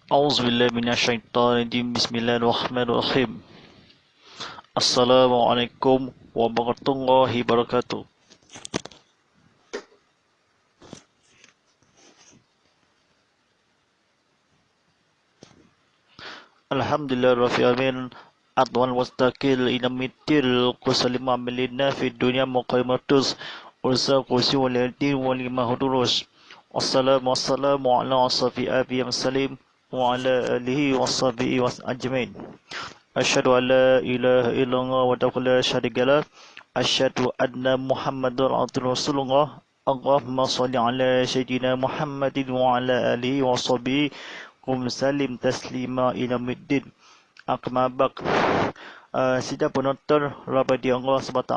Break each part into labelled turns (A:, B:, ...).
A: Auzubillahi minasyaitonirrajim. Bismillahirrahmanirrahim. Assalamualaikum warahmatullahi wabarakatuh. Alhamdulillah rabbil alamin. Adwan wastaqil inamitil qusalima milina fi dunya muqaimatus ursa qusi walidin walima hudurus. Wassalamu ala ashabi abi salim wa ala alihi washabihi ajmain. Asyhadu an la ilaha illallah wa la syarika lah. Asyhadu anna Muhammadar Rasulullah. Allahumma shalli ala sayyidina Muhammadin wa ala alihi wa sahbihi kum salim taslima ila middin. Akmabak. Sidang penonton rahmati Allah SWT,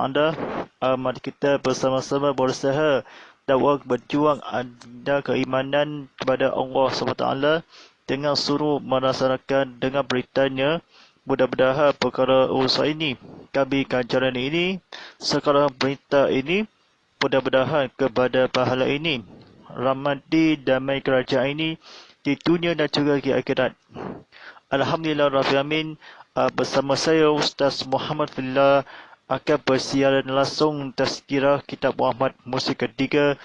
A: mari kita bersama-sama berusaha dakwah berjuang ada keimanan kepada Allah SWT dengan suruh melaksanakan dengan beritanya. Mudah-mudahan perkara usaha ini, kami kajaran ini, sekarang berita ini, mudah-mudahan kepada pahala ini, ramadi damai kerajaan ini di dunia dan juga di akhirat. Alhamdulillah Rabbil Alamin. Bersama saya Ustaz Muhammad Fillah akan bersiaran langsung tazkirah Kitab Muhammad musim ketiga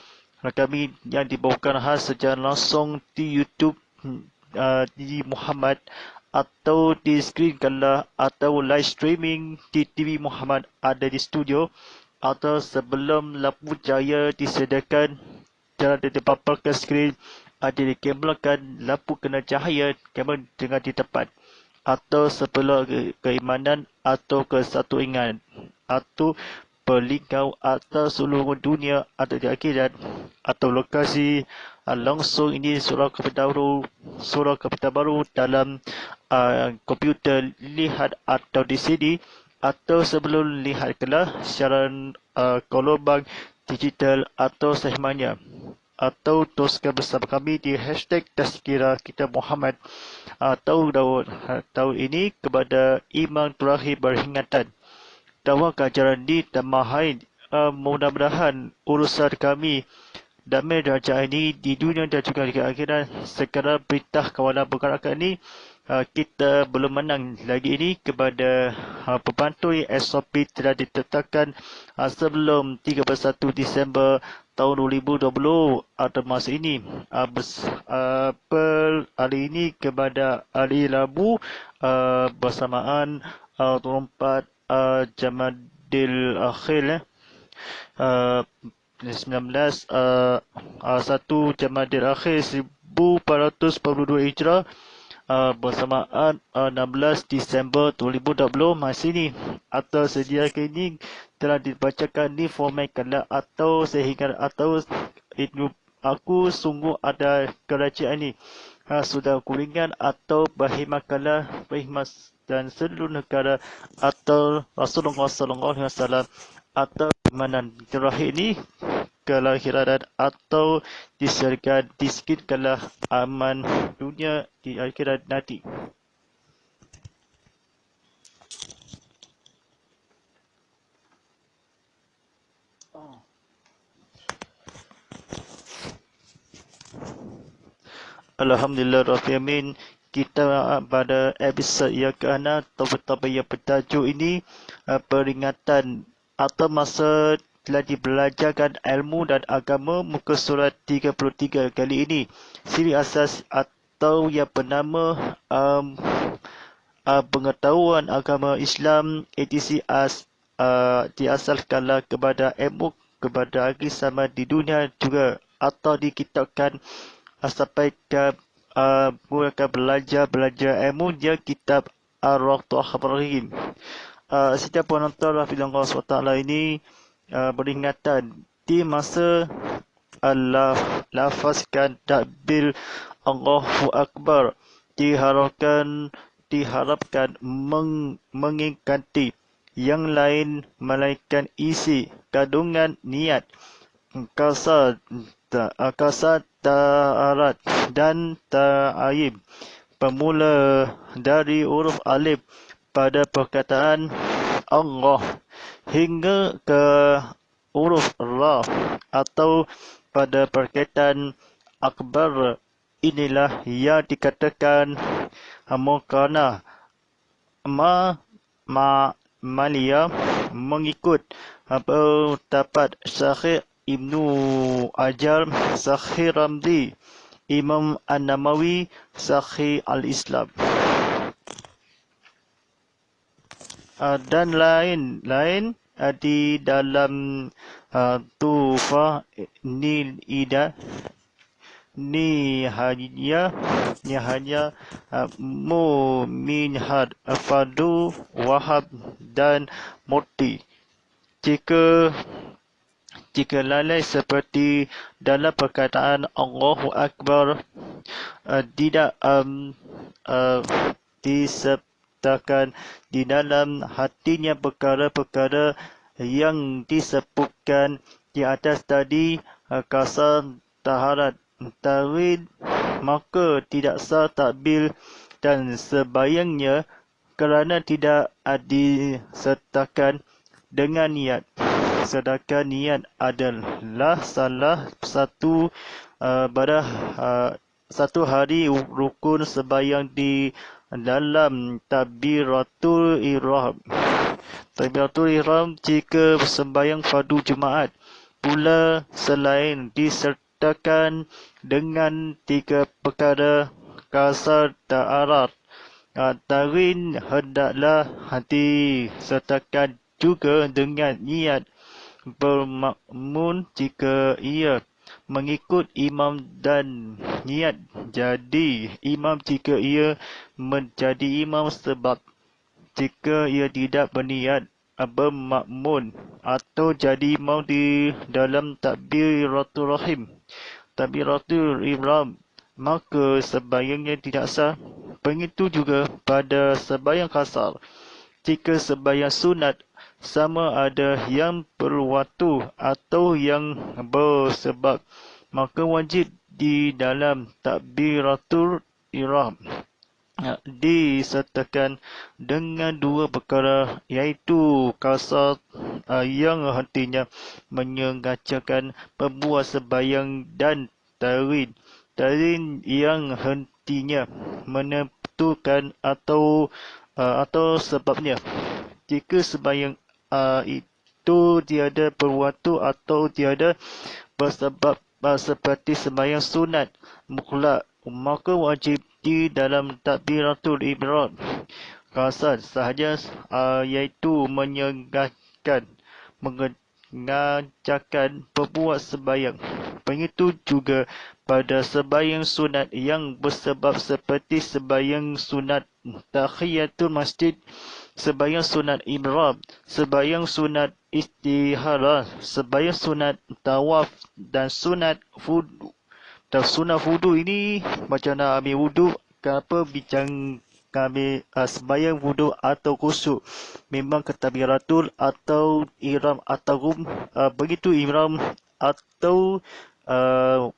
A: kami yang dibawakan khas secara langsung di YouTube di Muhammad atau di skrin kalau atau live streaming di TV Muhammad ada di studio atau sebelum lampu cahaya disediakan cara dipapar ke skrin ada dikembangkan lampu kena cahaya kamera dengan di tempat atau sebelum keimanan atau kesatuan atau berlingkau atau seluruh dunia atau di akhirat atau lokasi langsung ini surah kapital baru dalam komputer lihat atau di CD atau sebelum lihat kelas siaran gelombang digital atau sehmanya atau teruskan bersama kami di hashtag Tazkirah Kitab Muhammad tahun ini kepada Imam terakhir beringatan dakwah kajaran di Tamahain. Mudah-mudahan urusan kami damai derajat ini di dunia dan juga di akhirat. Sekarang berita kawalan pergerakan ini kita belum menang lagi ini kepada pembantu SOP telah ditetapkan sebelum 31 Disember tahun 2020 atau masa ini hari ini kepada hari Rabu bersamaan 24 Jamadil Akhir 19 1 Jamadil Akhir 1442 Hijrah bersamaan 16 Disember 2020 masih ini atau sedia kini telah dibacakan di format kala atau sehingga atau itu aku sungguh ada kerajaan ini sudah kuringan atau berkhidmat kala berkhidmat dan seluruh negara atau Rasulullah SAW atau keimanan terakhir ini kelahiran atau disediakan diskit kalah aman dunia di akhirat nanti. Alhamdulillah Rabbil Alamin. Kita pada episod yang ke-6 topik yang bertajuk ini peringatan atau masa telah dibelajarkan ilmu dan agama muka surat 33 kali ini. Siri asas atau yang bernama pengetahuan agama Islam etc. Diasalkanlah kepada ilmu kepada agama sama di dunia juga atau dikitabkan sampai ke mereka belajar ilmu dia kitab Ar-Rahim. Setiap penonton Rahimahullah SWT ini beringatan di masa Allah lafazkan takbir Allahu Akbar diharapkan mengingkati yang lain melainkan isi kandungan niat kasar ta'arat dan ta'ayib bermula dari huruf alif pada perkataan Allah hingga ke huruf Ra atau pada perkataan Akbar inilah yang dikatakan mukana Malia mengikut pendapat Syekh Ibnu Hajar, Syekh Ramli, Imam An-Nawawi, Syekh Al-Islam dan lain-lain di dalam Tuhfah Nihaya Muminhad Fadu Wahab dan Murti. Jika lalai seperti dalam perkataan Allahu Akbar tidak disebutkan di dalam hatinya perkara-perkara yang disebutkan di atas tadi, kasar taharat tawid, maka tidak sah takbir dan sebayangnya kerana tidak disertakan dengan niat. Sedangkan niat adalah salah satu satu hari rukun sebayang di dalam takbiratul ihram. Takbiratul ihram jika sembahyang fardu Jumaat pula selain disertakan dengan 3 perkara kasar ta'arat. Tawin hendaklah disertakan juga dengan niat bermakmun jika ia mengikut imam dan niat jadi imam jika ia menjadi imam, sebab jika ia tidak berniat bermakmun atau jadi imam di dalam takbiratul ihram, maka sembahyangnya tidak sah. Begitu juga pada sembahyang kasar. Jika sembahyang sunat sama ada yang berwaktu atau yang bersebab, maka wajib di dalam takbiratul ihram disertakan dengan 2 perkara, iaitu kasar yang hentinya menyengajakan pembuat sembahyang dan tarin yang hentinya menentukan atau sebabnya. Jika sembahyang itu tiada berwaktu atau tiada bersebab seperti sembahyang sunat mutlak, maka wajib di dalam takbiratul ihram kasar sahaja, iaitu menyengajakan pembuat sembahyang. Begitu juga pada sembahyang sunat yang bersebab seperti sembahyang sunat tahiyatul masjid, sembahyang sunat ihram, sembahyang sunat istiharah, sembahyang sunat tawaf dan sunat wudu. Dan sunat wudu ini macam nak ambil wudu, kenapa bincang ambil sembahyang wudu atau khusyuk, memang ketakbiratul atau ihram atau begitu ihram atau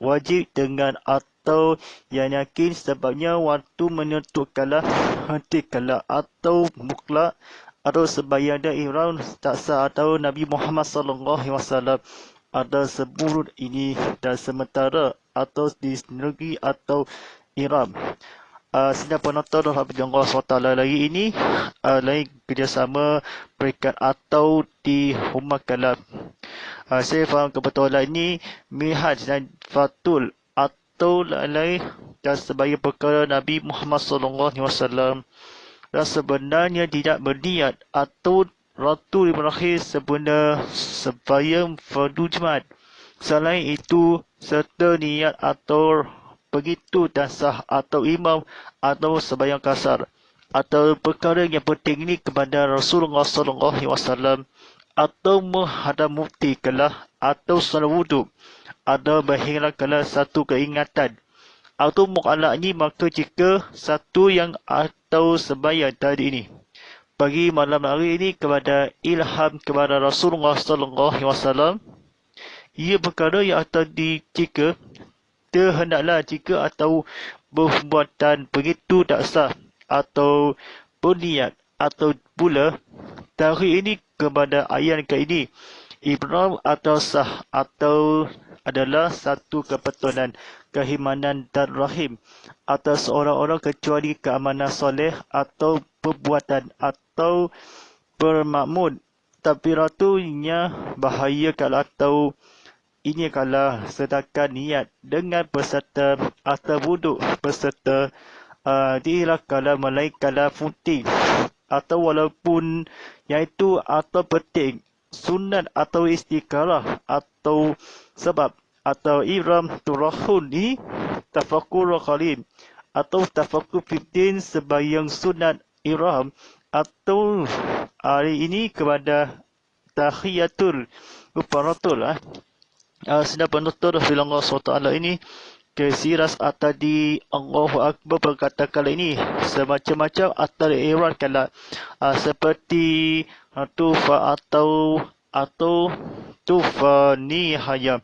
A: wajib dengan atau yang yakin, sebabnya waktu menentukanlah, hentikanlah atau mutlak atau sembahyang dan ihram tak sah atau Nabi Muhammad SAW ada sebut ini dan sementara atau di negeri atau ihram. Sidang penonton dan hadirin Allah SWT lagi ini lain kerjasama peringkat atau di Rumah Kalam. Saya faham kebetulan ini Minhaj dan Fatul atau lain dan sebagai perkara Nabi Muhammad SAW, dan sebenarnya tidak berniat atau Ratul berakhir sebenar sembahyang fardu Jumaat. Selain itu, serta niat atau begitu dan sah atau imam atau sembahyang kasar atau perkara yang penting ini kepada Rasulullah SAW atau menghadap mufti kalah atau salat wuduk atau berhilangkanlah satu keingatan atau mu'alaknya, maka jika satu yang atau sembahyang tadi ini pagi malam hari ini kepada ilham kepada Rasulullah SAW, ia perkara yang tadi jika terhendaklah jika atau perbuatan begitu tak sah atau berniat atau pula tarikh ini kepada ayat ke ini ihram atau sah atau adalah satu kebetulan, keimanan dan rahim atas orang-orang kecuali keamanan soleh atau perbuatan atau bermakmud. Takbiratunya bahaya kalau atau ini kalau sedangkan niat dengan peserta atau wuduk peserta diilah kalau melainkanlah putih atau walaupun iaitu atau penting sunat atau istiqarah atau sebab atau ihram turahun ni tafakur qalil atau tafakur fitin sebayang sunat ihram atau hari ini kepada tahiyatul mufaratul sedang penutur firman Allah SWT ini kesiras tadi Allahu Akbar berkata kali ini semacam-macam atau iran kala seperti tufa atau tufa nihaya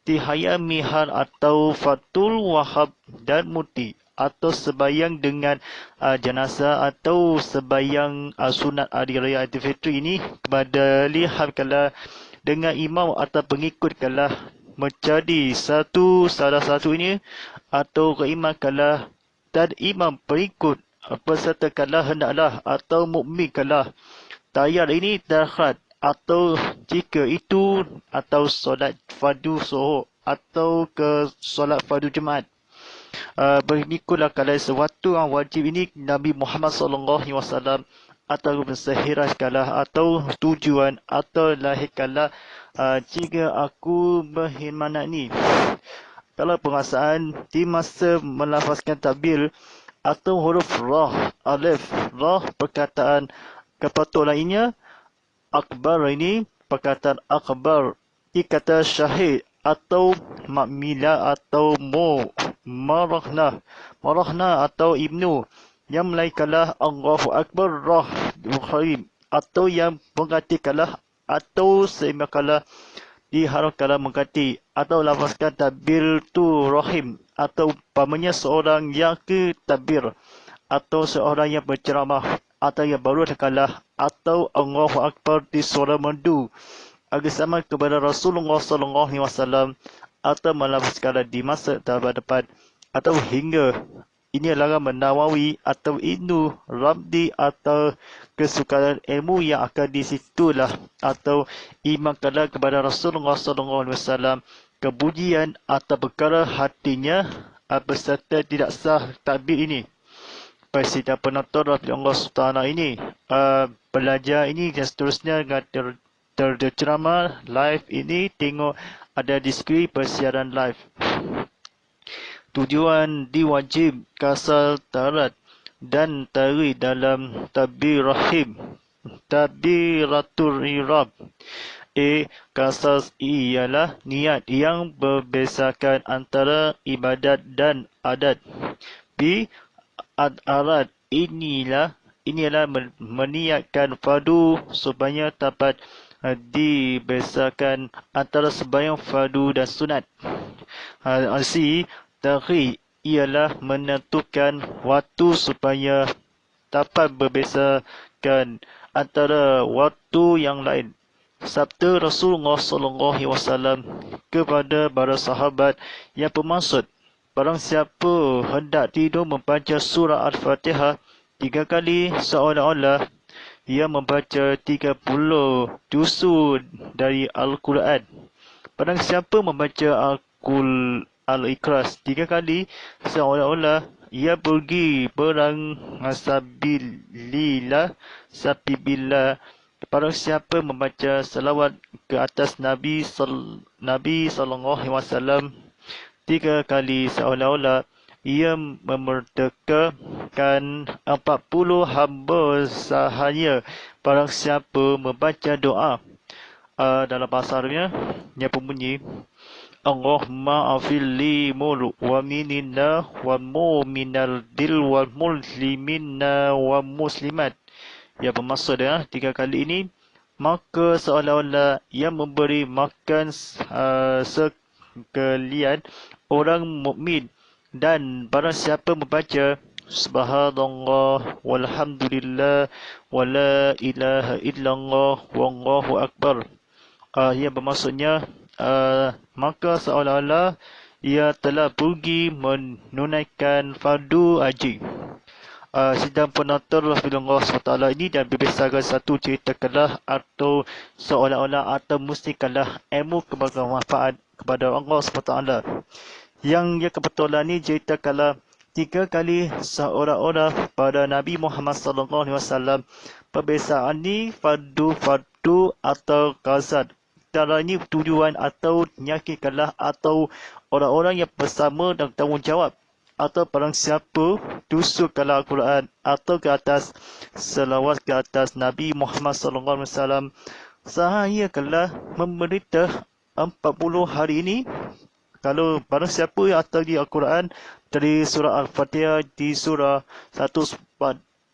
A: tihaya mihan atau fatul wahab dan muti atau sebayang dengan jenazah atau sebayang sunat hari raya Aidilfitri ini kepada lihat kala dengan imam atau pengikut kalah menjadi salah satunya atau keimam kalah dan imam pengikut peserta kalah hendaklah atau mukmin kalah tayar ini terhad atau jika itu atau solat fardu zuhur atau ke solat fardu Jumaat berikutlah kalau sesuatu yang wajib ini Nabi Muhammad SAW atau bersehiras kalah atau tujuan atau lahir kalah jika aku berhimmat ni kalau perasaan di masa melafazkan takbir atau huruf rah alif rah perkataan kepatut lainnya akbar ini perkataan akbar dikata syahid atau makmila atau marahna atau ibnu yang melainkanlah Allahu Akbar rah Bukhari atau yang mengatakanlah atau seimbangkanlah diharapkanlah mengganti atau lafazkan takbir tu rahim atau umpamanya seorang yang ke takbir atau seorang yang berceramah atau yang baru kalah atau Allahu Akbar di suara merdu agar sama kepada Rasulullah SAW atau melafazkan di masa depan atau hingga ini larangan Nawawi atau Ibnu Ramdi atau kesukaran ilmu yang akan di situlah atau imankanlah kepada Rasulullah SAW kepujian atau perkara hatinya beserta tidak sah takbir ini. Presiden penonton Allah SWT ini belajar ini dan seterusnya dengan terceramah live ini tengok ada di skrin persiaran live. Tujuan diwajib kasal tarat dan tari dalam takbir rahim takbiratul ihram kasas ialah niat yang berbezaan antara ibadat dan adat. B adat inilah meniatkan fardu supaya dapat dibezakan antara sembahyang fardu dan sunat. C Takhir ialah menentukan waktu supaya dapat berbezakan antara waktu yang lain. Sabda Rasulullah SAW kepada para sahabat yang bermaksud barang siapa hendak tidur membaca surah Al-Fatihah 3 kali seolah-olah ia membaca 30 juzul dari Al-Quran. Barang siapa membaca Al-Ikhlas 3 kali seolah-olah ia pergi perang sabilillah. Barang siapa membaca selawat ke atas Nabi SAW 3 kali seolah-olah ia memerdekakan 40 hamba sahaya. Barang siapa membaca doa dalam bahasa Arabnya yang berbunyi Allahumma afilli mul wa minina wa mu'minal dil wa muslimina wa muslimat. Yang bermaksud 3 kali ini maka seolah-olah ia memberi makan sekalian orang mukmin. Dan barang siapa membaca Subhanallah walhamdulillah wa la ilaha illallah wallahu akbar yang bermaksudnya maka seolah-olah ia telah pergi menunaikan fardu haji. Sidang penonton Rasulullah SWT ini dan berbesarkan satu cerita kelah atau seolah-olah atau mesti kelah ilmu kebagai manfaat kepada Allah SWT. Yang ia kebetulan ni cerita kelah 3 kali seorang-orang pada Nabi Muhammad SAW. Perbezaan ni fardu atau qazad. Antara ini tujuan atau nyakitkanlah atau orang-orang yang bersama dan tanggungjawab atau barang siapa tusukanlah Al-Quran atau ke atas selawat ke atas Nabi Muhammad SAW. Saya telah memerintah 40 hari ini. Kalau barang siapa yang atas di Al-Quran dari surah Al-Fatihah di surah 1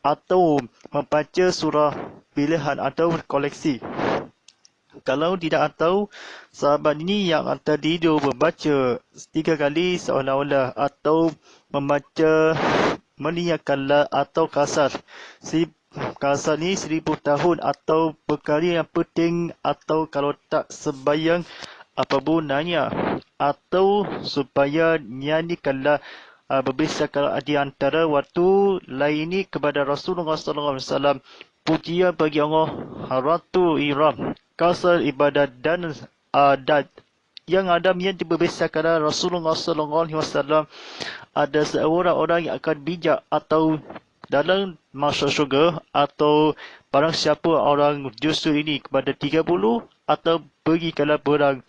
A: atau membaca surah pilihan atau koleksi. Kalau tidak tahu, sahabat ini yang tadi dia membaca 3 kali seolah-olah atau membaca meniakanlah atau kasar. Kasar ni 1000 tahun atau perkara yang penting atau kalau tak sembahyang apa gunanya atau supaya nyanyikanlah berbisarkan di antara waktu lain ini kepada Rasulullah SAW. Pujian bagi Allah Ratu Iram, kasar ibadat dan adat yang ada yang diberbesarkan Rasulullah SAW. Ada seorang orang yang akan bijak atau dalam masuk syurga atau barang siapa orang justru ini kepada 30 atau pergikanlah berang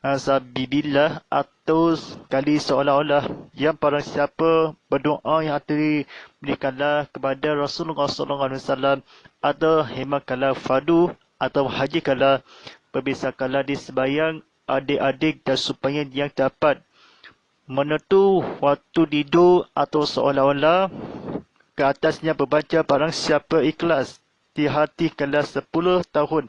A: sabibillah atau kali seolah-olah yang barang siapa berdoa yang berikanlah kepada Rasulullah SAW atau hematkanlah fardu atau hajikanlah berbisarkanlah di sembahyang adik-adik dan supaya yang dapat menentu waktu tidur atau seolah-olah ke atasnya berbaca barang siapa ikhlas di hati kala 10 tahun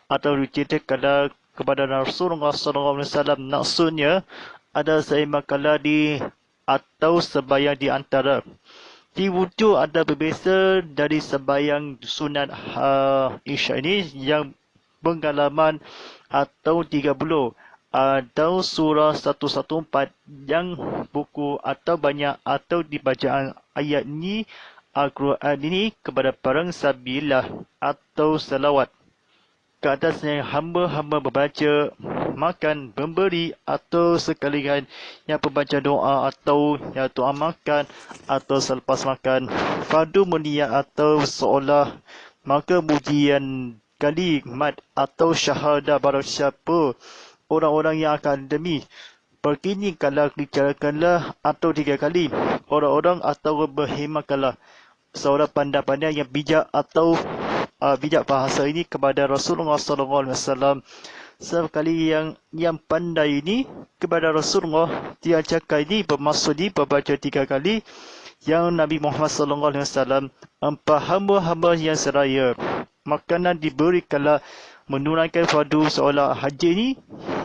A: atau diceritakanlah kepada Rasulullah SAW. Maksudnya ada seimbang kala di atau sembahyang di antara. Di wujud ada berbeza dari sembahyang sunat Isya ini yang pengalaman atau 30 atau surah 114 yang buku atau banyak atau dibacaan ayat ini Al-Quran ini kepada barang sabilah atau selawat ke atasnya hamba-hamba membaca, makan, memberi atau sekalian yang membaca doa atau yang doa makan atau selepas makan fardu meniat atau seolah maka pujian kalimat atau syahadah barang siapa orang-orang yang akan demi berkini kalau dicarakanlah atau 3 kali orang-orang atau berhematkanlah seorang pandai-pandai yang bijak atau bijak bahasa ini kepada Rasulullah SAW. Sekali yang pandai ini kepada Rasulullah dia cakap ini bermaksud ini berbaca 3 kali yang Nabi Muhammad SAW hamba-hamba yang seraya makanan diberikanlah menunaikan fardu seolah haji ini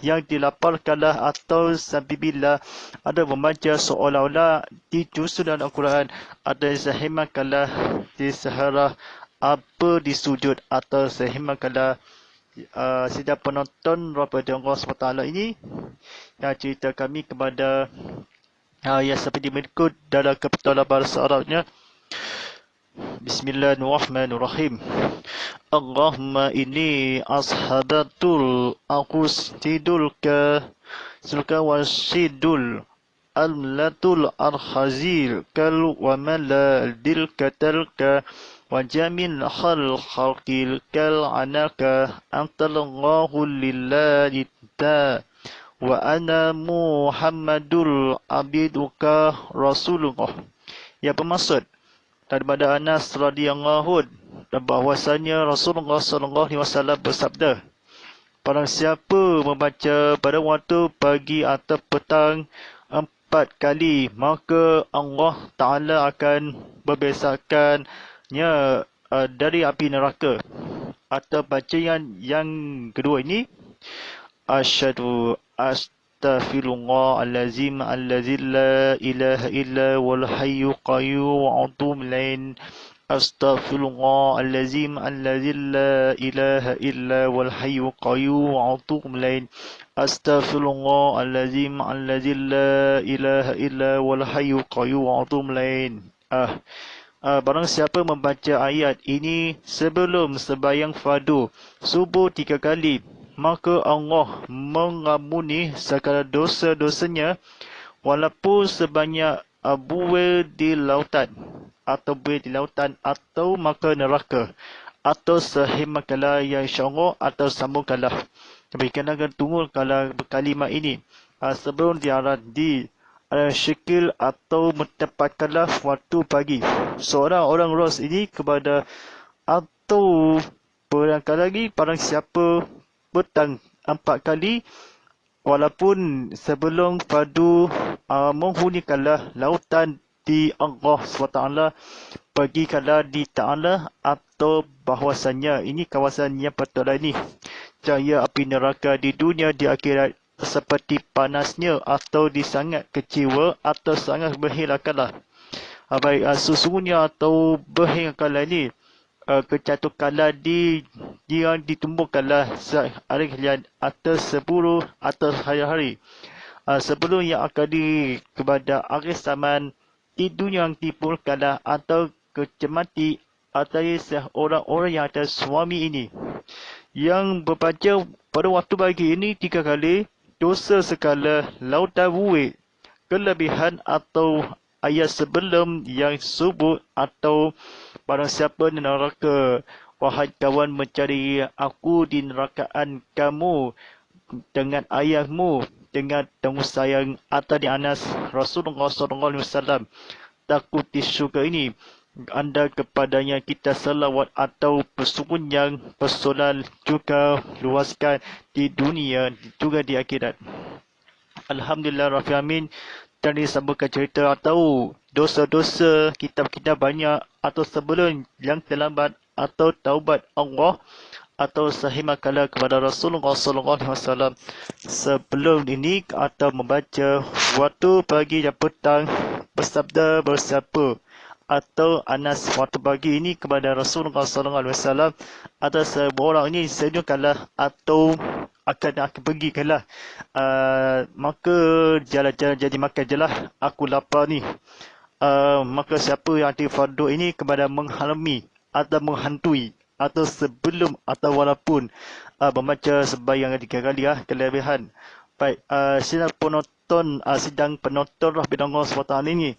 A: yang dilaparkanlah atau sabibillah ada membaca seolah-olah ditusul dalam Al-Quran ada sehematkanlah di seharah apa di sujud atau sehematkanlah sidang penonton Rabbul Allah SWT ini yang cerita kami kepada yang seperti berikut dalam kebetulan bahasa Arabnya. Bismillahirrahmanirrahim. Allahumma inni ashabatul aqustidulka sulka wasidul almlatul arhazil kal wa maladil katalka wa jamin khalqil kal anaka antalallahu lillahi ta wa ana muhammadul abiduka rasulullah. Yang bermaksud daripada Anas radhiyallahu dan bahwasanya Rasulullah SAW bersabda, barang siapa membaca pada waktu pagi atau petang 4 kali, maka Allah Ta'ala akan membebaskannya dari api neraka. Atau bacaan yang kedua ini, asyhadu astaghfirullahalazim allazi la ilaha illa wal hayyul qayyum wa atubu ilaih Astaghfirullahalazim allazi la ilaha illa wal hayyul qayyum wa atubu ilaih. Astaghfirullahalazim allazi la ilaha illa wal hayyul qayyum wa atubu ilaih. Barang siapa membaca ayat ini sebelum sembahyang fardu subuh 3 kali, maka Allah mengampuni segala dosa-dosanya walaupun sebanyak buih di lautan atau maka neraka atau sehemakalah yang syarok atau sambungkanlah. Tapi kena tunggu kalau kalimat ini sebelum di syikil atau menempatkanlah waktu pagi. Seorang orang ros ini kepada atau barangkali lagi barang siapa petang 4 kali walaupun sebelum fardu menghunikanlah lautan di Allah SWT, pergikanlah di Ta'ala atau bahwasanya ini kawasan yang patutlah ini cahaya api neraka di dunia di akhirat seperti panasnya atau disangat kecewa atau sangat berhilangkanlah. Baik sesungguhnya atau berhilangkanlah ini kecatukanlah yang ditumbuhkanlah sehari atau 10 atau hari-hari sebelum yang akan kepada akhir zaman di dunia yang dipulkanlah atau kecemati atau orang-orang yang ada suami ini yang berbaca pada waktu pagi ini 3 kali dosa sekala lautan buih kelebihan atau ayat sebelum yang subuh atau barang siapa di neraka, wahai kawan mencari aku di nerakaan kamu dengan ayahmu dengan tanggung sayang atau di Anas Rasulullah SAW takut di syurga ini anda kepadanya kita selawat atau persungguh yang persoalan juga luaskan di dunia juga di akhirat. Alhamdulillah Rabbil Alamin. Dan disambungkan cerita atau dosa-dosa kita banyak atau sebelum yang terlambat atau taubat Allah atau sahimakala kepada Rasulullah SAW sebelum ini atau membaca waktu pagi dan petang bersabda bersiapa atau Anas waktu pagi ini kepada Rasulullah SAW atau seorang ini senyumkanlah atau akan pergikanlah maka jalan-jalan jadi makan je lah aku lapar ni maka siapa yang ada fardu ini kepada menghalami atau menghantui atau sebelum atau walaupun membaca sembahyang 3 kali kelebihan. Baik, sidang penonton Rahmatullah SWT ini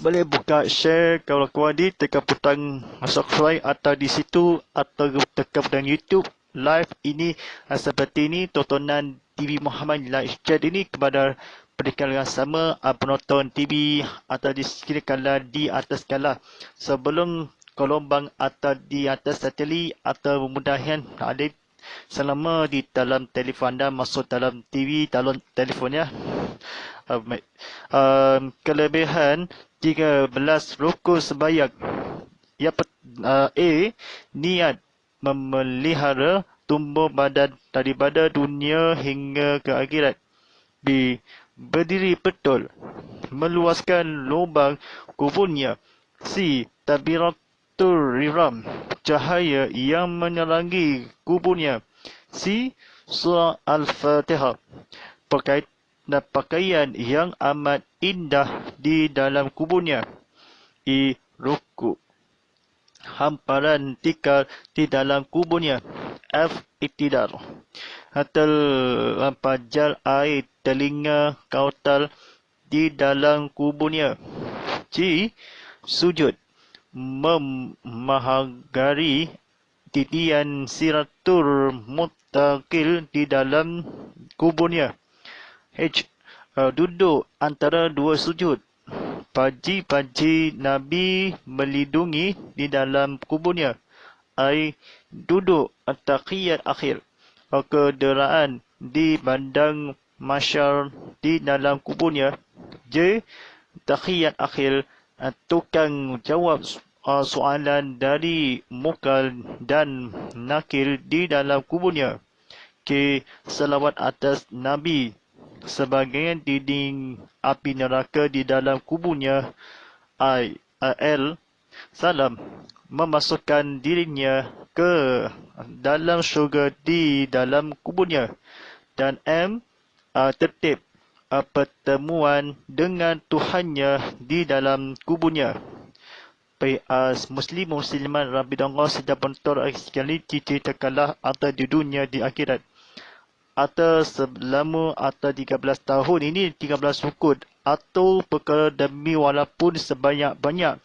A: boleh buka share kalau kuat tekan butang subscribe atau di situ atau tekan butang YouTube live ini seperti ini tontonan TV Muhammad Live Chat ini kepada pendekat yang sama penonton TV atau disekirkanlah di atas skala sebelum gelombang atau di atas satelit atau memudahkan ada selama di dalam telefon anda masuk dalam TV dalam telefonnya. Kelebihan 13 rukun sembahyang. A. Niat memelihara tumbuh badan daripada dunia hingga ke akhirat. B. Berdiri betul meluaskan lubang kuburnya. C. Takbiratul ihram cahaya yang menerangi kuburnya. C. Surah Al-Fatihah pakaian yang amat indah di dalam kuburnya. E. Ruku hamparan tikar di dalam kuburnya. F. Iktidar pajal air telinga kautal di dalam kuburnya. G. Sujud memahagari titian siratul muttaqil di dalam kuburnya. H. Duduk antara 2 sujud. Paji-paji Nabi melindungi di dalam kuburnya. I. Duduk taqiyat akhir kederaan di bandang masyar di dalam kuburnya. J. Taqiyat akhir tukang jawab soalan dari Mukal dan Nakir di dalam kuburnya. K. Selawat atas Nabi sebagai dinding api neraka di dalam kuburnya. L. memasukkan dirinya ke dalam syurga di dalam kuburnya. Dan M. Tertib pertemuan dengan Tuhannya di dalam kuburnya. Baik, Musliman Rabbi Allah sedang bentor sekali diceritakanlah atau di dunia di akhirat. Atau selama atau 13 tahun ini 13 rukun atau perkara demi walaupun sebanyak-banyak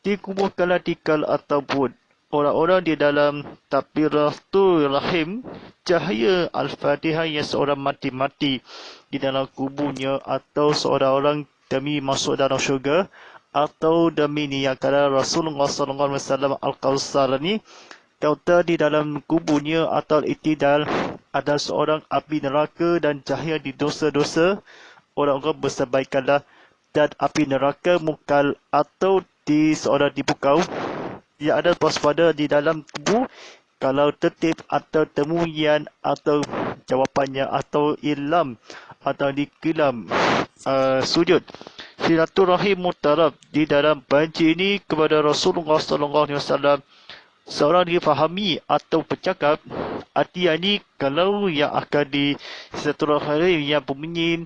A: dikumpulkanlah tikal ataupun orang-orang di dalam takbiratul rahim cahaya Al-Fatihah yang seorang mati-mati di dalam kuburnya atau seorang orang demi masuk dalam syurga atau demi niatkan Rasulullah SAW Al-Kawthar ni kauta di dalam kuburnya atau itidal ada seorang api neraka dan cahaya di dosa-dosa orang-orang bersebaikanlah dan api neraka mukal atau di seorang dibukau dia ada waspada di dalam kubur kalau tertib atau temuian atau jawapannya atau ilham atau dikilam sujud silaturahim mutarab di dalam banci ini kepada Rasulullah SAW seorang difahami atau bercakap artinya ini kalau yang akan di silaturahim yang berbunyi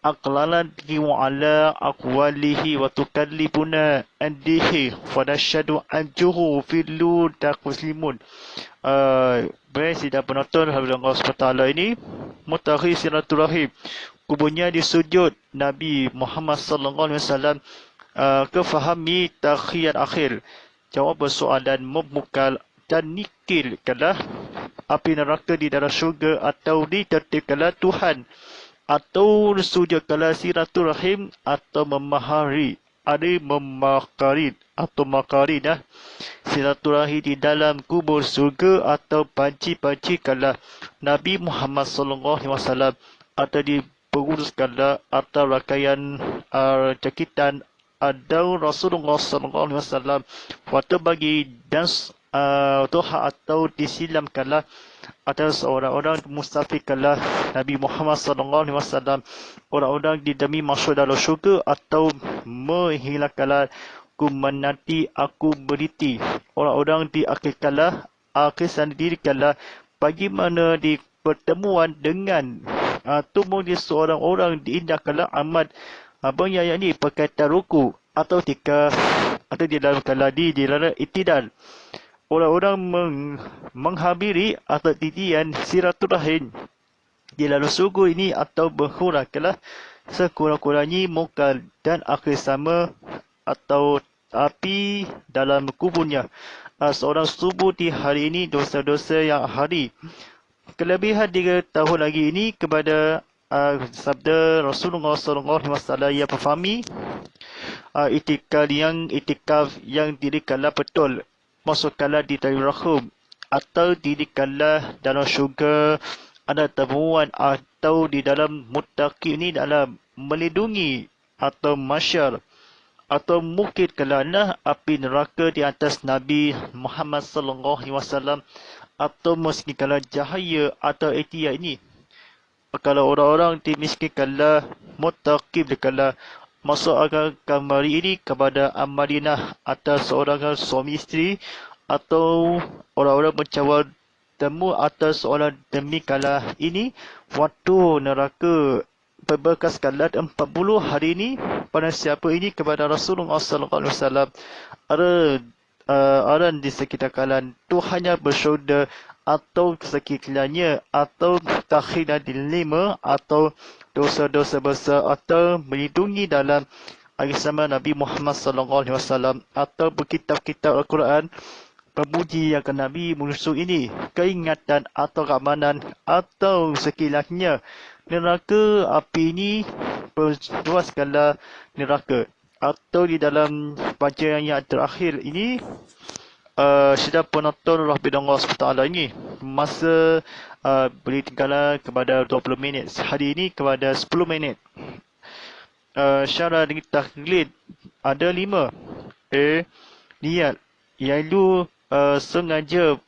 A: aqlalan wa ala aqwalihi wa tukallibuna andihi wa nashhadu anjuhu fillu tak muslimun. Sidang penonton Allah SWT ini mutakhir silaturahim kuburnya disujud Nabi Muhammad SAW kefahami takhiyat akhir jawab persoalan memukal dan nikilkanlah api neraka di dalam syurga atau ditertibkanlah Tuhan atau sujudkanlah silaturahim atau memahari ada memakarin atau makarin silaturahim di dalam kubur surga atau panci-pancikanlah Nabi Muhammad SAW atau diperuruskanlah atau rakaian cakitan atau Rasulullah SAW waktu bagi dan doha atau disilamkanlah atas orang-orang mustafikanlah Nabi Muhammad SAW orang-orang didemi masuk dalam syurga atau menghilangkanlah ku menanti aku beriti orang-orang diakhirkanlah akhirkan dirikanlah bagaimana di pertemuan dengan tubuh di seorang orang diindahkanlah amat abang yang ini perkataan ruku atau tika atau di dalam kaladi di dalam itidal orang-orang menghabiri atau titian silaturahim di dalam syurga ini atau berhuraikanlah sekurang-kurangnya muka dan akhir sama atau api dalam kuburnya. Seorang subuh di hari ini dosa-dosa yang hari. Kelebihan 3 tahun lagi ini kepada sabda Rasulullah SAW yang berfahami itikaf yang dirikanlah betul masukkanlah di dalam rahim atau dirikanlah dalam syurga ada temuan atau di dalam muttaqi ini dalam melindungi atau masyar atau mungkin kerana api neraka di atas Nabi Muhammad SAW atau miskinkanlah cahaya atau ikhtiar ini. Kalau orang-orang dimiskinkanlah muttaqi berkala masuk akan kamar ini kepada Amadinah atau seorang suami isteri atau orang-orang mencawar temu atau seorang demi kala ini waktu neraka berbekas kala 40 hari ini pada siapa ini kepada Rasulullah SAW orang di sekitar kalan tu hanya bersyukur atau sekiranya atau takhir dilima atau dosa-dosa besar atau melindungi dalam agama Nabi Muhammad SAW atau berkitab-kitab Al-Quran pemuji yang ke Nabi musuh ini keingatan atau keamanan atau sekiranya neraka api ini berluaskanlah neraka atau di dalam baca yang terakhir ini sedang penonton Rabbi Allah SWT ini masa boleh tinggalkan kepada 20 minit hari ini kepada 10 minit syarat dengan taklid ada 5 niat iaitu sengaja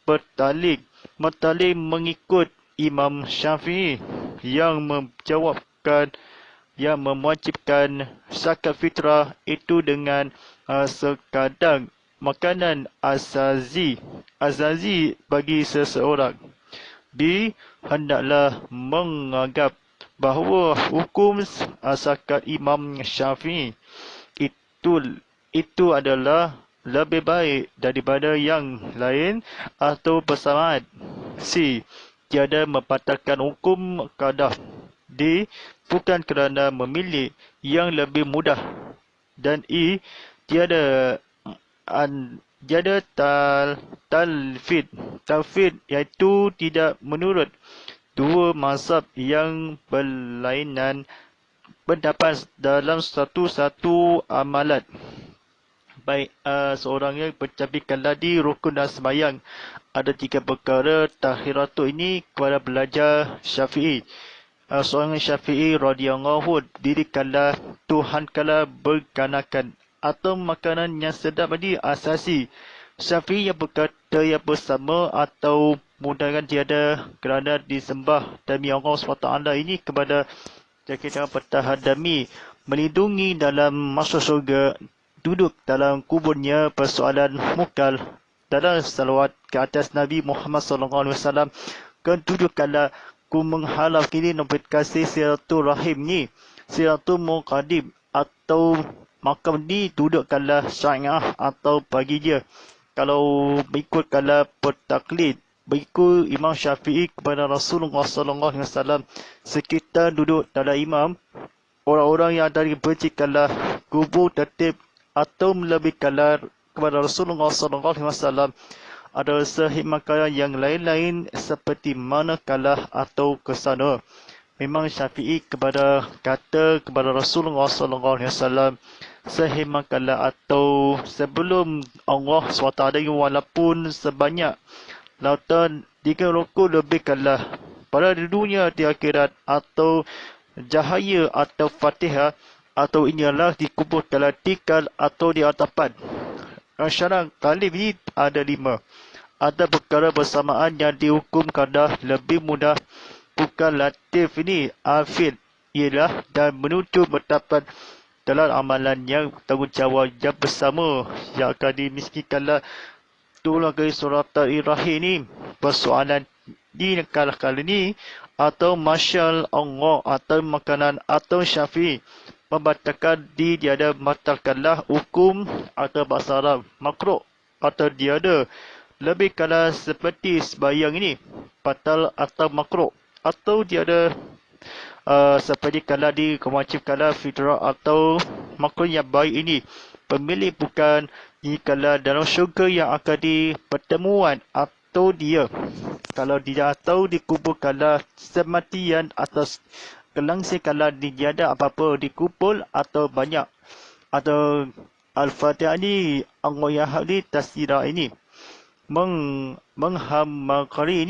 A: mentalik mengikut Imam Syafi'i yang menjawabkan yang mewajibkan zakat fitrah itu dengan sekadar makanan azazi bagi seseorang. B. Hendaklah menganggap bahawa hukum zakat Imam Syafi'i itu adalah lebih baik daripada yang lain atau bersamaan. C. Tiada membatalkan hukum qadah. D. Bukan kerana memilih yang lebih mudah. Dan E. Tiada talfid iaitu tidak menurut dua mazhab yang berlainan pendapat dalam satu amalan. Baik, seorang yang bercampurkanlah di rukun dan sembahyang. Ada 3 perkara takhiratu ini kepada belajar Syafi'i. Seorang Syafi'i radhiyallahu dirikanlah Tuhan kala berkanakan atau makanan yang sedap tadi asasi. Syafi'i yang berkata yang bersama atau mudahkan tiada kerana disembah demi Allah SWT ini kepada kita bertahan demi melindungi dalam masuk syurga, duduk dalam kuburnya persoalan mukal dalam salawat ke atas Nabi Muhammad SAW. Kedudukkanlah ku menghalau kini nombor kasih silaturahim ni, silatul muqadim atau makam ni dudukkanlah syai'ah atau bagi dia. Kalau ikutkanlah bertaklid, berikut Imam Syafi'i kepada Rasulullah SAW, sekitar duduk dalam imam, orang-orang yang dari bercikanlah kubur tertib atau melebihkanlah kepada Rasulullah SAW ada sehingga yang lain-lain seperti manakala atau kesana. Memang Syafi'i kata kepada Rasulullah SAW sehingga atau sebelum Allah SWT walaupun sebanyak lautan 3 rukun lebih kalah pada di dunia di akhirat atau cahaya atau fatihah atau inilah dikubur dalam tikal atau di atapan. Syarat talib ini ada 5. Ada perkara bersamaan yang dihukum qadah lebih mudah. Bukan latif ini afid ialah dan menuju bertapat dalam amalan yang tanggungjawab yang bersama yang akan dimiskinkanlah. Itulah ke surat Al-Rahim ini persoalan di kala ini atau masyal Allah atau makanan atau Syafi'i membatalkan tiada batalkanlah hukum atau bahasa Arab makruh atau tiada lebih kala seperti sembahyang ini batal atau makruh atau tiada seperti kala di kewajibkanlah fitrah atau makruh yang baik ini pemilih bukan dikala dalam syurga yang akan di pertemuan atau dia kalau tidak atau dikuburkanlah sematian atas kelangsir kalau tiada apa-apa dikumpul atau banyak atau Al-Fatihah ini Allah yang hadis tasirah ini menghampiri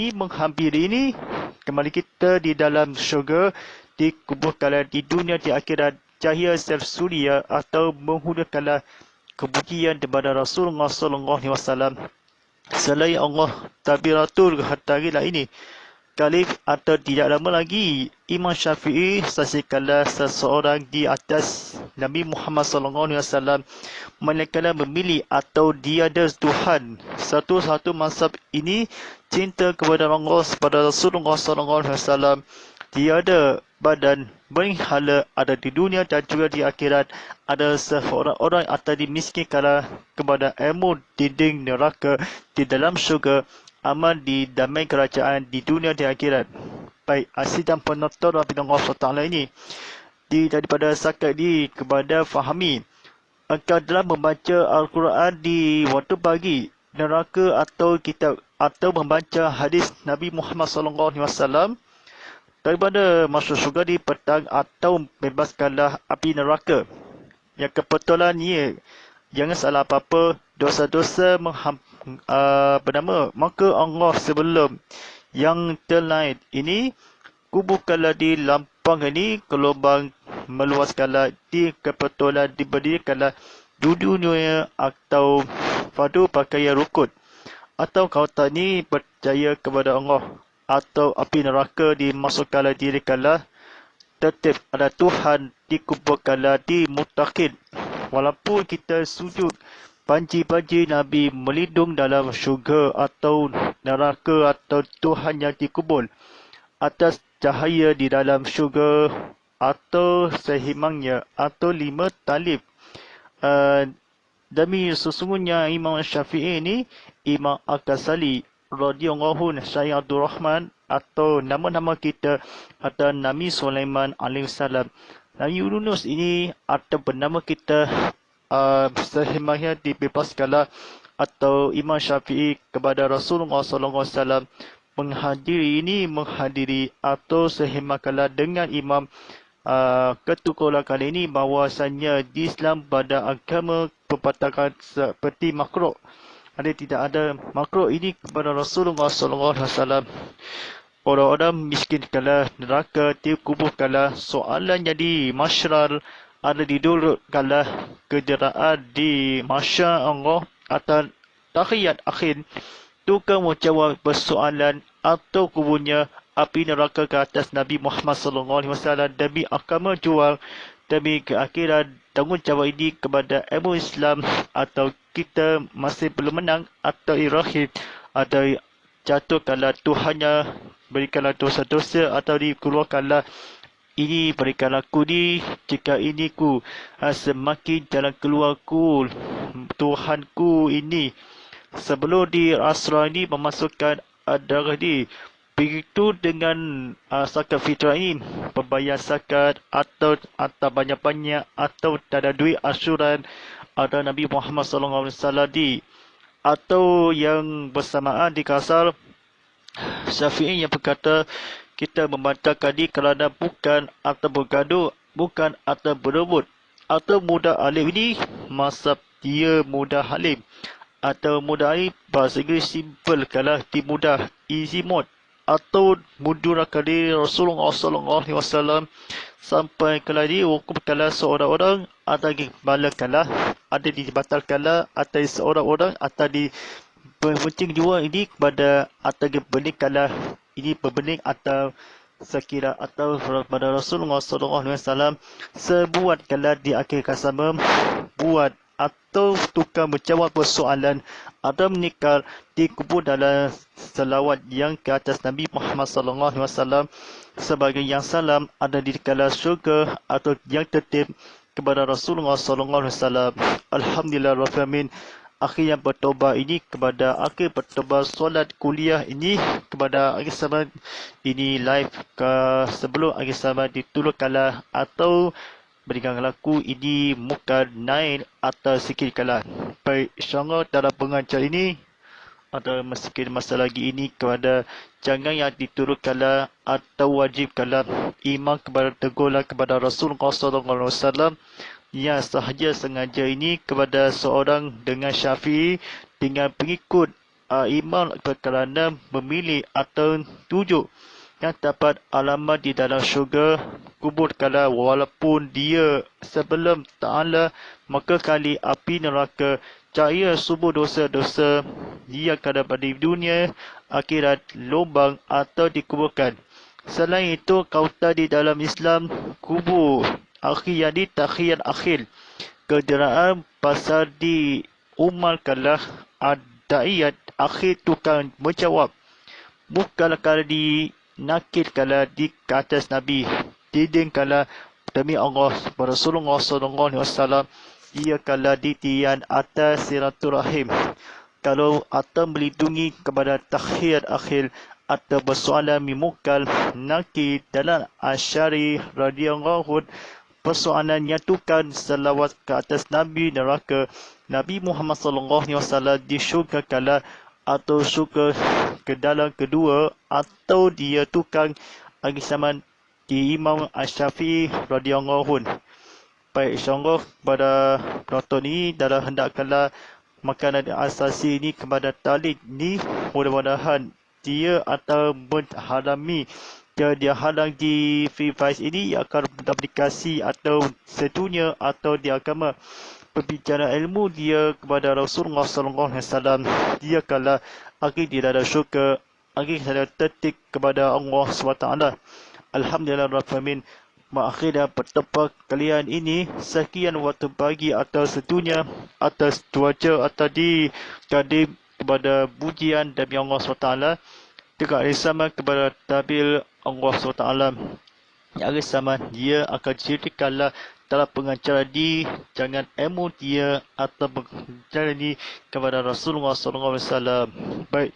A: ini kembali kita di dalam syurga dikuburkanlah di dunia di akhirat cahaya surya atau menghudurkanlah kepujian kepada Rasulullah SAW selain Allah tabiratul hatarilah ini kalif atau tidak lama lagi Imam Syafi'i saksikanlah seseorang di atas Nabi Muhammad SAW manakala memilih atau tiada Tuhan satu-satu mazhab ini cinta kepada Allah kepada Rasulullah SAW tiada badan berhala ada di dunia dan juga di akhirat ada seorang atau dimiskinkan kepada ilmu dinding neraka di dalam syurga amal di damai kerajaan di dunia di akhirat. Baik, asidang penonton Allah SWT ini daripada zakat di kepada fahami engkau dalam membaca Al-Quran di waktu pagi neraka atau kitab atau membaca hadis Nabi Muhammad SAW daripada masuk syurga di petang atau bebaskanlah api neraka. Yang kebetulan ia jangan salah apa-apa dosa-dosa maka Allah sebelum yang terlain ini kuburkanlah di lampang ini kelubang meluaskanlah di kebetulan diberikanlah dunia atau fardu pakaian rukun atau kau tani percaya kepada Allah atau api neraka dimasukkanlah dirikanlah tertib, ada Tuhan dikuburkanlah di muttaqin. Walaupun kita sujud, panji-panji Nabi melindung dalam syurga atau neraka atau Tuhan yang dikubur atas cahaya di dalam syurga atau sehimangnya atau 5 talib. Demi sesungguhnya Imam Syafi'i ini Imam Al-Ghazali radhiyallahu anhu, Syekh Abdul Rahman, atau nama-nama kita atau Nabi Sulaiman alaihissalam. Nabi Yunus ini atau bernama kita sehimangnya dibebaskanlah, atau Imam Syafi'i kepada Rasulullah SAW menghadiri atau sehimangkanlah dengan Imam ketukulan kali ini bahawasanya di Islam pada agama perpatakan seperti makhluk. Ada tidak ada makhluk ini kepada Rasulullah SAW. Orang-orang miskin kala neraka dikubur kala, soalannya di masyar ada diduduk kala kejaraan di masyar Allah atau tahiyat akhir. Tukang menjawab persoalan atau kuburnya api neraka ke atas Nabi Muhammad SAW demi agama jual, demi keakhiran. Tanggungjawab ini kepada ilmu Islam, atau kita masih belum menang atau irohim, atau jatuh kala Tuhannya berikanlah dosa-dosa, atau dikeluarkanlah ini berikanlah ku ni, jika ini ku semakin jalan keluarku Tuhanku ini sebelum di asra ini memasukkan darah ini. Begitu dengan zakat fitrah ini, pembayar zakat atau banyak-banyak atau tak ada duit asyuran ada Nabi Muhammad SAW di, atau yang bersamaan di kasar Syafi'i yang berkata kita membantahkan ini kerana bukan atau bergaduh, bukan atau berebut, atau mudah alim ini mazhab dia mudah alim, atau mudah alim bahasa Inggeris simple kalah di mudah easy mode, atau mundur kali Rasulullah SAW sampai kala ini hukum kala seorang-orang atau kembali kala ada dibatalkanlah atau seorang-orang atau di penting juga ini kepada atau berbanding kala ini berbanding atau sekira atau pada Rasulullah SAW sebuat kala di akhir kasama buat atau tukar menjawab persoalan atau menikah dikubur dalam selawat yang ke atas Nabi Muhammad SAW sebagai yang salam ada di kala syurga atau yang tertib kepada Rasulullah SAW. Alhamdulillah Rabbil Alamin. Akhir yang bertobat ini kepada akhir bertobat solat kuliah ini kepada akhir sama ini live ke sebelum akhir sama dituluk kala atau berikan laku ini muka naik atau sikit kala. Baik, insyaAllah dalam pengajar ini atau sikit masa lagi ini kepada jangan yang diturut kala atau wajib kala iman kepada tegurlah kepada Rasulullah SAW yang sahaja sengaja ini kepada seorang dengan Syafi'i dengan pengikut iman kerana memilih atau tujuh yang dapat alamat di dalam syurga kubur kala walaupun dia sebelum Ta'ala maka kali api neraka cahaya subuh dosa-dosa dia kada pada dunia akhirat lubang atau dikuburkan. Selain itu kauta di dalam Islam kubur akhir yang di takhiyat akhir kederaan pasal di umal kalah ada'iyat akhir tukang menjawab bukan kala di nakir kala di ke atas Nabi diding kala demi Allah Rasulullah SAW ia kala di tian atas silaturahim kalau atau melindungi kepada takhiyat akhir atau bersoalan mimukal nakir dalam asyari radhiyallahu persoalan yang tukar selawat ke atas Nabi neraka Nabi Muhammad SAW di syurga kala atau syurga ke dalam kedua atau dia tukang lagi zaman di Imam Syafi'i radhiyallahu anhu. Baik, insyaAllah pada penonton ini dalam hendakkanlah makanan asasi ini kepada talib ini mudah-mudahan dia atau menghalami dia halang di Free Fire ini akan aplikasi atau sedunia atau di agama perbicaraan ilmu dia kepada Rasulullah SAW dia kala akhir dia ada syurga akhir saya tertik kepada Allah SWT. Alhamdulillah Rabbil Alamin. mengakhiri petapa kalian ini. Sekian waktu pagi atas sedunia, atas cuaca, atas tadi kepada pujian demi Allah SWT. Tegak sama kepada tabil Allah SWT. Yang sama dia akan ceritakanlah dalam pengacara jangan ilmu dia atau pengacara kepada Rasulullah SAW. Baik,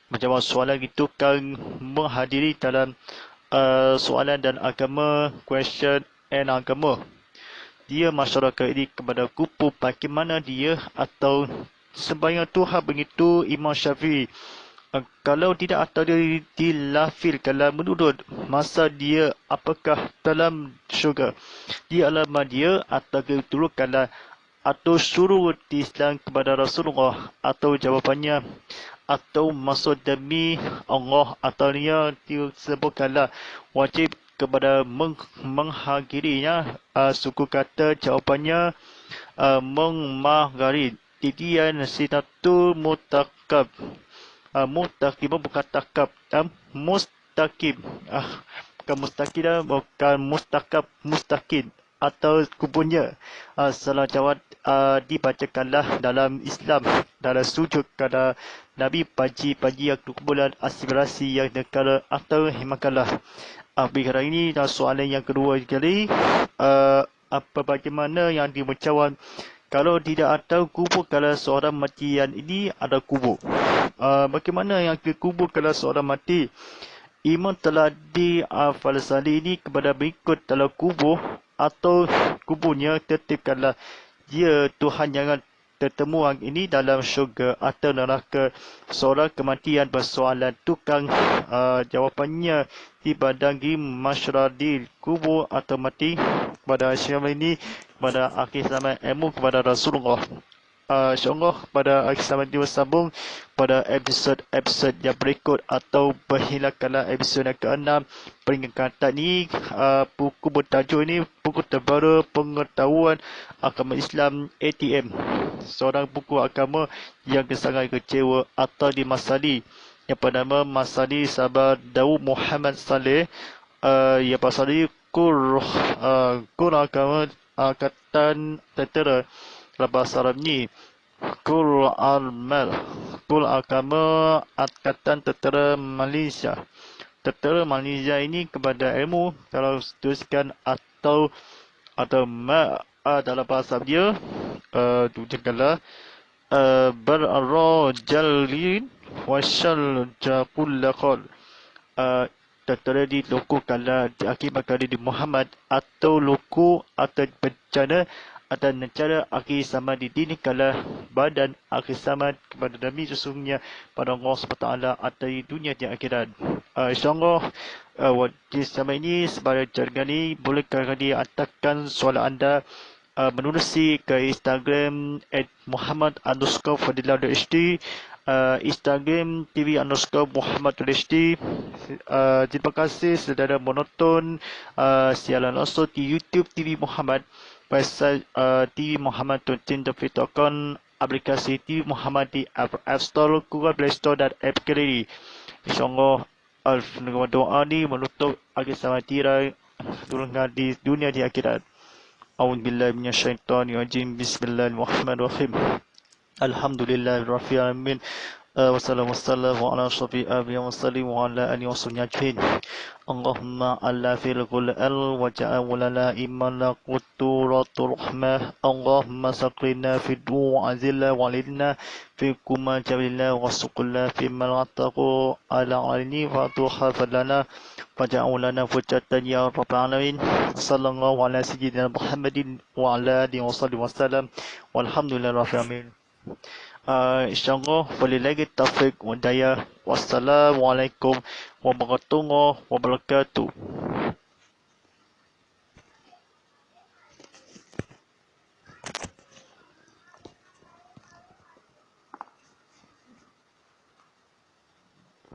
A: menjawab soalan itu kan menghadiri dalam soalan dan agama, question and agama. Dia masyarakat ini kepada kupu bagaimana dia atau sembahyang Tuhan begitu Imam Syafi'i. Kalau tidak atau dia dilafir kalau menurut masa dia apakah dalam syurga dia alamat dia atau keturukan atau suruh Islam kepada Rasulullah atau jawapannya atau masuk demi Allah atau dia disebutkanlah wajib kepada menghadirinya. Suku kata jawapannya menghadiri titian sinatul mutakab. Mustaqim bukan takab. Mustaqim. Bukan mustaqim dah, bukan mustakab, mustaqim atau kubunya. Salah jawab dibacakanlah dalam Islam, dalam sujud kepada Nabi pagi-pagi yang kumpulan aspirasi yang negara atau himakanlah. Hari ini soalan yang kedua kali, bagaimana yang menjawab kalau tidak ada kubur kalau seorang mati yang ini ada kubur. Bagaimana yang kubur kalau seorang mati? Iman telah Al-Falsali ini kepada berikut dalam kubur atau kuburnya tetapkanlah dia Tuhan jangan tertemuan ini dalam syurga atau neraka. Seorang kematian bersoalan tukang jawapannya di badangi masyarakat kubur atau mati pada syurga ini pada akhir zaman ilmu kepada Rasulullah. InsyaAllah pada akhir zaman dia bersambung pada episod yang berikut atau berhilakanlah episod yang ke-6 peringatan ini. Buku bertajuk ini buku terbaru pengetahuan agama Islam ATM, seorang buku agama yang sangat kecewa atau dimasali yang bernama Masali Sabar Daud Muhammad Saleh. Yang pasal ini kur agama angkatan tentera dalam bahasa Arab ni Kul agama angkatan tentera Malaysia. Tentera Malaysia ini kepada ilmu kalau tuliskan atau dalam bahasa dia tuliskanlah berrojalin wasyal jakullakal. Tentera di loku kala akibat kali di Muhammad atau loku atau bencana atau cara akhir zaman di dini kala badan akhir zaman kepada Nabi sesungguhnya pada Allah SWT atau di dunia di akhirat. InsyaAllah di zaman ini sebagai jaringan ini bolehkah dihantarkan soalan anda menerusi ke Instagram @Muhammad_Fadilah_HD, Instagram TV_Muhammad_HD. Terima kasih saudara menonton siaran langsung di YouTube TV Muhammad. Website TV Muhammad .com, aplikasi TV Muhammad di App Store, Google Play Store dan App Gallery. InsyaAllah doa ni menutup akhir zaman tirai turunkan di dunia di akhirat. A'udzubillahi minasyaitonirrajim. Bismillahirrahmanirrahim. Alhamdulillahirabbil alamin. Wassalamu ala asyrafil anbiya'i wassalim wa ala alihi wasahbihi ajmain. Allahumma ala fil qul'al wa ja'al lana imana quturatul rahmah. Allahumma sakrina fi du'a azilla walidna fi kuma jabilna wa suqulna fi malataku ala alini wa tuhafadlana wa ja'al lana fujatan ya rabbal alamin. Sallallahu ala sayyidina Muhammadin wa ala alihi wasallam walhamdulillahi rabbil alamin. InsyaAllah boleh lagi taufik wa hidayah. Wassalamualaikum warahmatullahi wabarakatuh.